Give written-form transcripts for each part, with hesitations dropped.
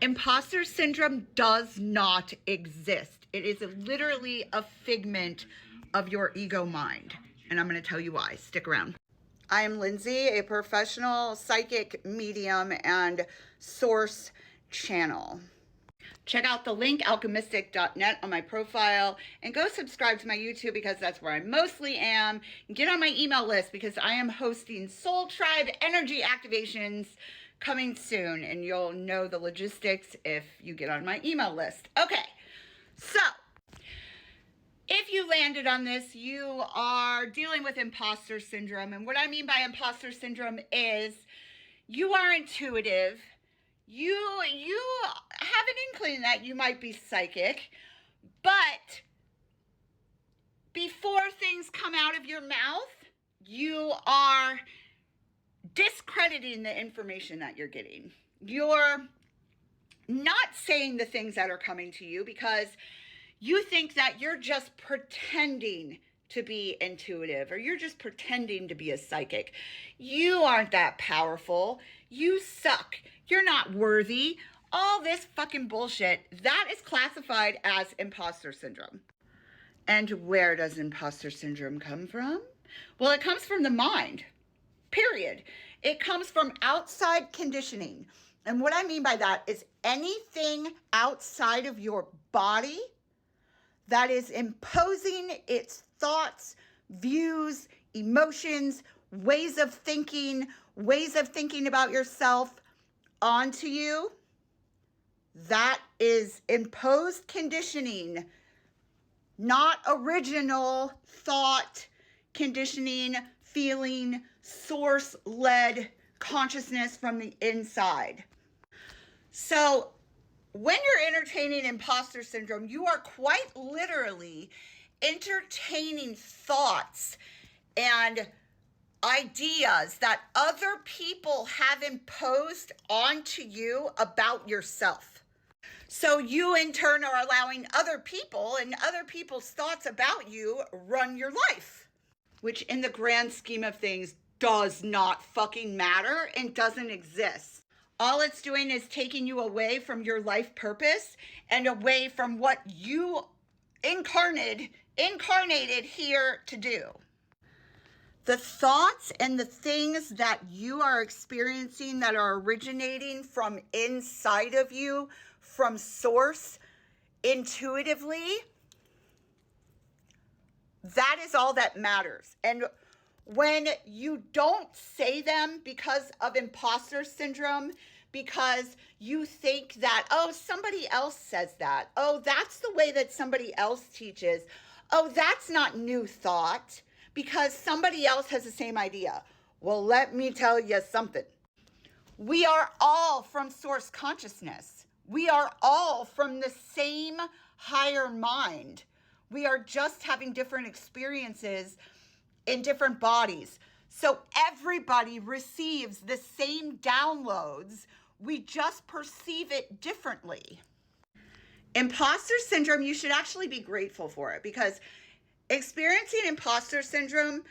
Imposter syndrome does not exist. It is literally a figment of your ego mind. And I'm going to tell you why. Stick around. I am Lindsey, a professional psychic medium and source channel. Check out the link, alchemistic.net, on my profile, and go subscribe to my YouTube because that's where I mostly am. And get on my email list because I am hosting Soul Tribe energy activations coming soon, and you'll know the logistics if you get on my email list. Okay, so if you landed on this, you are dealing with imposter syndrome. And what I mean by imposter syndrome is you are intuitive. You have an inkling that you might be psychic, but before things come out of your mouth, you are discrediting the information that you're getting. You're not saying the things that are coming to you because you think that you're just pretending to be intuitive, or you're just pretending to be a psychic. You aren't that powerful. You suck. You're not worthy. All this fucking bullshit, that is classified as imposter syndrome. And where does imposter syndrome come from? Well, it comes from the mind. Period. It comes from outside conditioning. And what I mean by that is anything outside of your body that is imposing its thoughts, views, emotions, ways of thinking about yourself onto you, that is imposed conditioning, not original thought, conditioning, feeling, source-led consciousness from the inside. So when you're entertaining imposter syndrome, you are quite literally entertaining thoughts and ideas that other people have imposed onto you about yourself. So you in turn are allowing other people and other people's thoughts about you run your life, which in the grand scheme of things does not fucking matter and doesn't exist. All it's doing is taking you away from your life purpose and away from what you incarnated here to do. The thoughts and the things that you are experiencing that are originating from inside of you, from source, intuitively, that is all that matters. And when you don't say them because of imposter syndrome, because you think that, oh, somebody else says that. Oh, that's the way that somebody else teaches. Oh, that's not new thought because somebody else has the same idea. Well, let me tell you something. We are all from source consciousness. We are all from the same higher mind. We are just having different experiences in different bodies. So everybody receives the same downloads. We just perceive it differently. Imposter syndrome, you should actually be grateful for it because experiencing imposter syndrome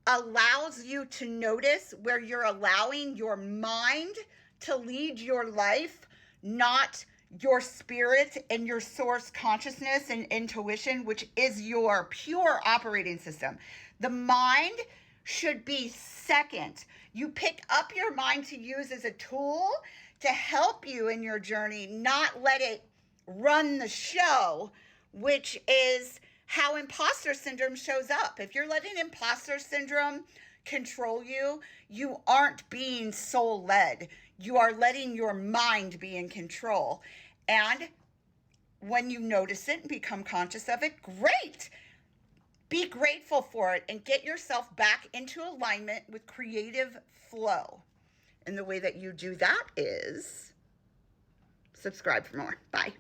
allows you to notice where you're allowing your mind to lead your life, not your spirit and your source consciousness and intuition, which is your pure operating system. The mind should be second. You pick up your mind to use as a tool to help you in your journey, not let it run the show, which is how imposter syndrome shows up. If you're letting imposter syndrome control you, you aren't being soul-led. You are letting your mind be in control. And when you notice it and become conscious of it, great. Be grateful for it and get yourself back into alignment with creative flow. And the way that you do that is subscribe for more. Bye.